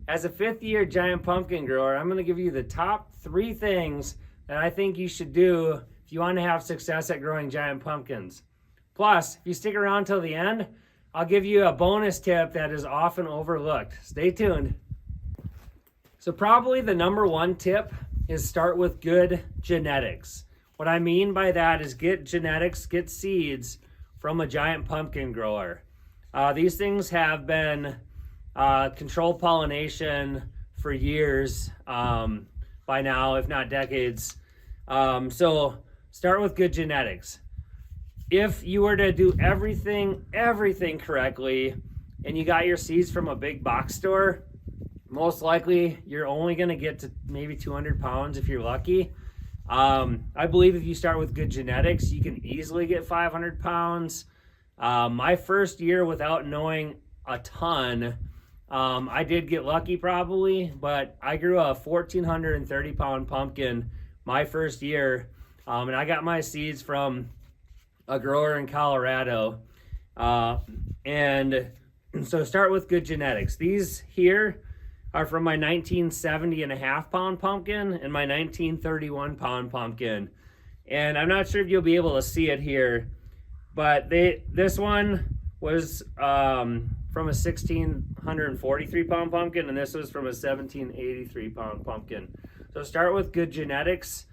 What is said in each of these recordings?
As a fifth-year giant pumpkin grower, I'm going to give you the top 3 things that I think you should do if you want to have success at growing giant pumpkins. Plus, if you stick around till the end, I'll give you a bonus tip that is often overlooked. Stay tuned. So probably the number 1 tip is start with good genetics. What I mean by that is get genetics, get seeds from a giant pumpkin grower. These things have been controlled pollination for years by now, if not decades. So start with good genetics. If you were to do everything correctly and you got your seeds from a big box store, most likely you're only going to get to maybe 200 pounds if you're lucky. I believe if you start with good genetics, you can easily get 500 pounds. My first year without knowing a ton, I did get lucky probably, but I grew a 1,430 pound pumpkin my first year. And I got my seeds from a grower in Colorado. And so start with good genetics. These here are from my 1970 and a half pound pumpkin and my 1931 pound pumpkin. And I'm not sure if you'll be able to see it here, but this one was from a 1,643 pound pumpkin, and this was from a 1,783 pound pumpkin. So start with good genetics.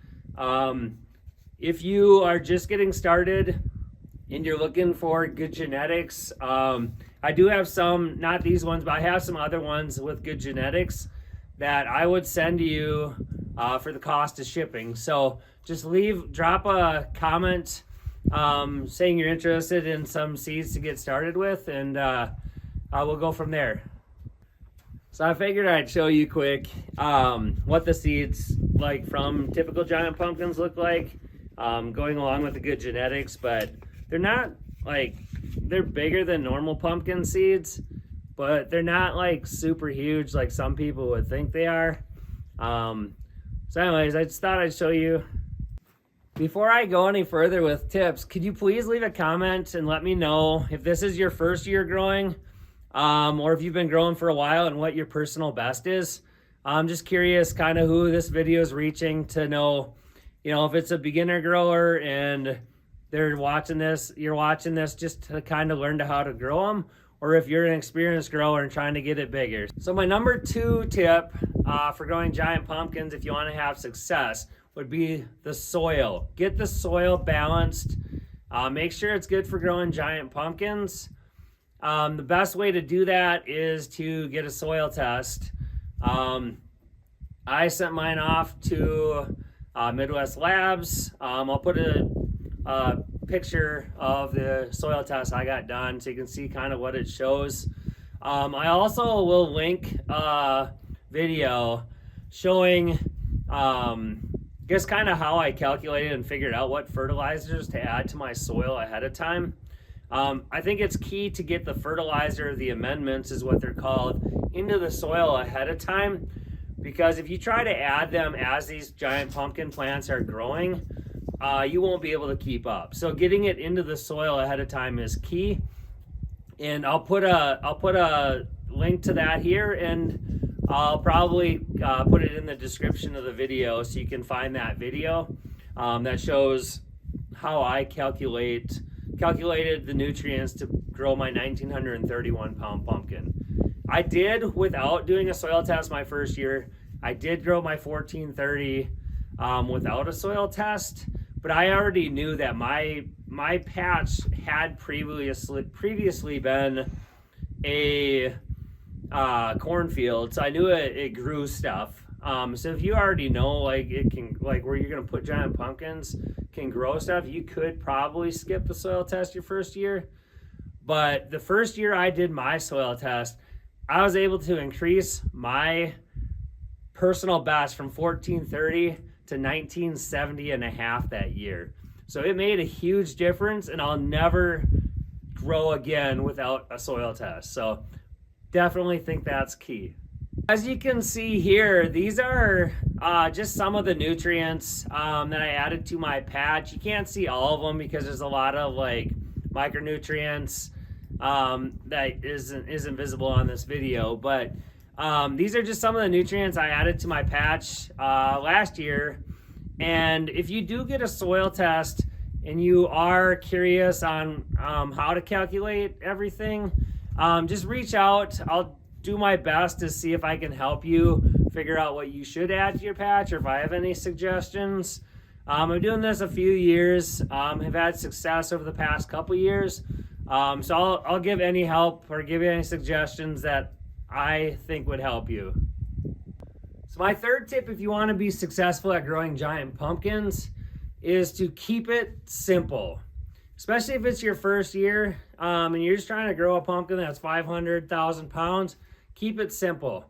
If you are just getting started and you're looking for good genetics, I do have some, not these ones, but I have some other ones with good genetics that I would send to you for the cost of shipping. So just drop a comment saying you're interested in some seeds to get started with, and we'll go from there. So I figured I'd show you quick what the seeds like from typical giant pumpkins look like, going along with the good genetics, but they're not like, they're bigger than normal pumpkin seeds, but they're not like super huge like some people would think they are. So anyways, I just thought I'd show you. Before I go any further with tips, could you please leave a comment and let me know if this is your first year growing, or if you've been growing for a while and what your personal best is. I'm just curious kind of who this video is reaching, to know, if it's a beginner grower and they're watching this, you're watching this just to kind of learn how to grow them, or if you're an experienced grower and trying to get it bigger. So my number 2 tip for growing giant pumpkins, if you want to have success, would be the soil. Get the soil balanced. Make sure it's good for growing giant pumpkins. The best way to do that is to get a soil test. I sent mine off to Midwest Labs. I'll put a picture of the soil test I got done so you can see kind of what it shows. I also will link a video showing just kind of how I calculated and figured out what fertilizers to add to my soil ahead of time. I think it's key to get the fertilizer, the amendments is what they're called, into the soil ahead of time, because if you try to add them as these giant pumpkin plants are growing, you won't be able to keep up. So getting it into the soil ahead of time is key. And I'll put a link to that here, and I'll probably put it in the description of the video so you can find that video that shows how I calculated the nutrients to grow my 1,931 pound pumpkin. I did, without doing a soil test my first year, I did grow my 1,430 without a soil test, but I already knew that my patch had previously been a cornfield, so I knew it grew stuff. So if you already know, like, it can, like, where you're gonna put giant pumpkins can grow stuff, you could probably skip the soil test your first year. But the first year I did my soil test, I was able to increase my personal best from 1,430 to 1,970 and a half that year. So it made a huge difference, and I'll never grow again without a soil test. So definitely think that's key. As you can see here, these are just some of the nutrients that I added to my patch. You can't see all of them because there's a lot of like micronutrients that isn't visible on this video, but These are just some of the nutrients I added to my patch last year. And if you do get a soil test and you are curious on how to calculate everything, just reach out. I'll do my best to see if I can help you figure out what you should add to your patch, or if I have any suggestions. I'm doing this a few years, have had success over the past couple years. So I'll give any help or give you any suggestions that I think would help you. So my third tip, if you want to be successful at growing giant pumpkins, is to keep it simple. Especially if it's your first year and you're just trying to grow a pumpkin that's 500,000 pounds, keep it simple.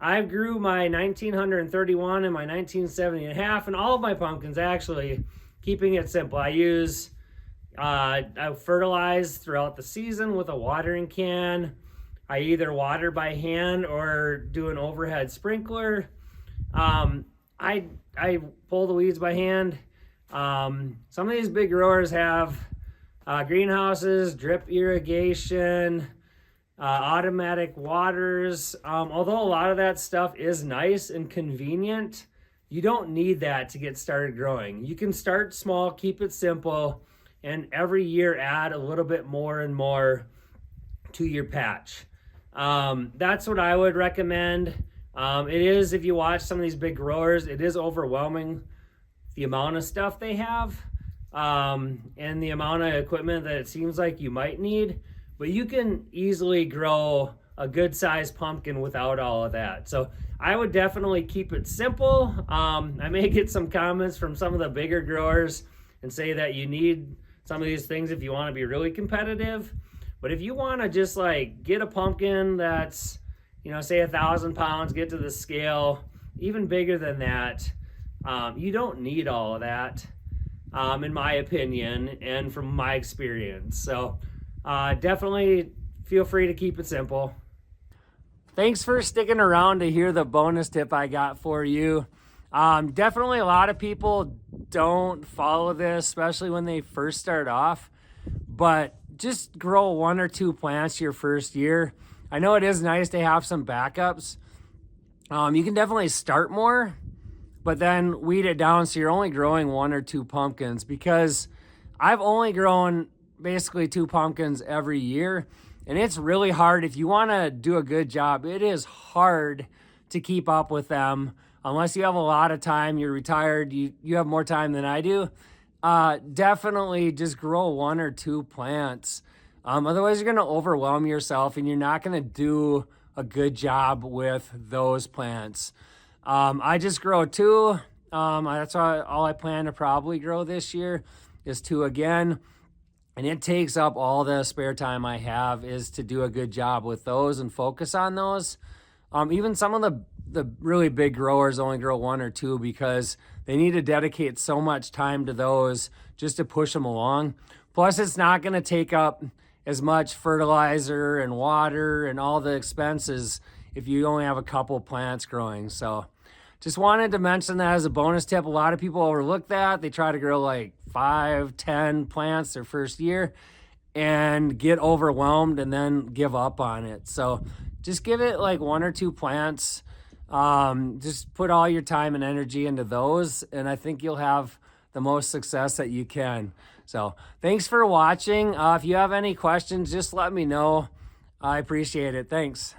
I grew my 1931 and my 1970 and a half, and all of my pumpkins actually, keeping it simple. I fertilize throughout the season with a watering can. I either water by hand or do an overhead sprinkler. I pull the weeds by hand. Some of these big growers have greenhouses, drip irrigation, automatic waters. Although a lot of that stuff is nice and convenient, you don't need that to get started growing. You can start small, keep it simple, and every year add a little bit more and more to your patch. That's what I would recommend. It is, if you watch some of these big growers, it is overwhelming the amount of stuff they have and the amount of equipment that it seems like you might need, but you can easily grow a good sized pumpkin without all of that. So I would definitely keep it simple. I may get some comments from some of the bigger growers and say that you need some of these things if you want to be really competitive. But if you want to just like get a pumpkin that's, say 1,000 pounds, get to the scale, even bigger than that, you don't need all of that, in my opinion and from my experience. So definitely feel free to keep it simple. Thanks for sticking around to hear the bonus tip I got for you. Definitely a lot of people don't follow this, especially when they first start off, but just grow 1 or 2 plants your first year. I know it is nice to have some backups. You can definitely start more, but then weed it down so you're only growing 1 or 2 pumpkins, because I've only grown basically 2 pumpkins every year, and it's really hard. If you want to do a good job, it is hard to keep up with them unless you have a lot of time, you're retired, you have more time than I do. Definitely just grow 1 or 2 plants. Otherwise you're going to overwhelm yourself and you're not going to do a good job with those plants. I just grow 2. That's all I plan to probably grow this year is 2 again. And it takes up all the spare time I have is to do a good job with those and focus on those. Even some of the really big growers only grow 1 or 2 because they need to dedicate so much time to those just to push them along. Plus, it's not going to take up as much fertilizer and water and all the expenses if you only have a couple plants growing. So just wanted to mention that as a bonus tip. A lot of people overlook that. They try to grow like 5, 10 plants their first year and get overwhelmed and then give up on it. So just give it like 1 or 2 plants. Just put all your time and energy into those, and I think you'll have the most success that you can. So thanks for watching. If you have any questions, just let me know. I appreciate it. Thanks.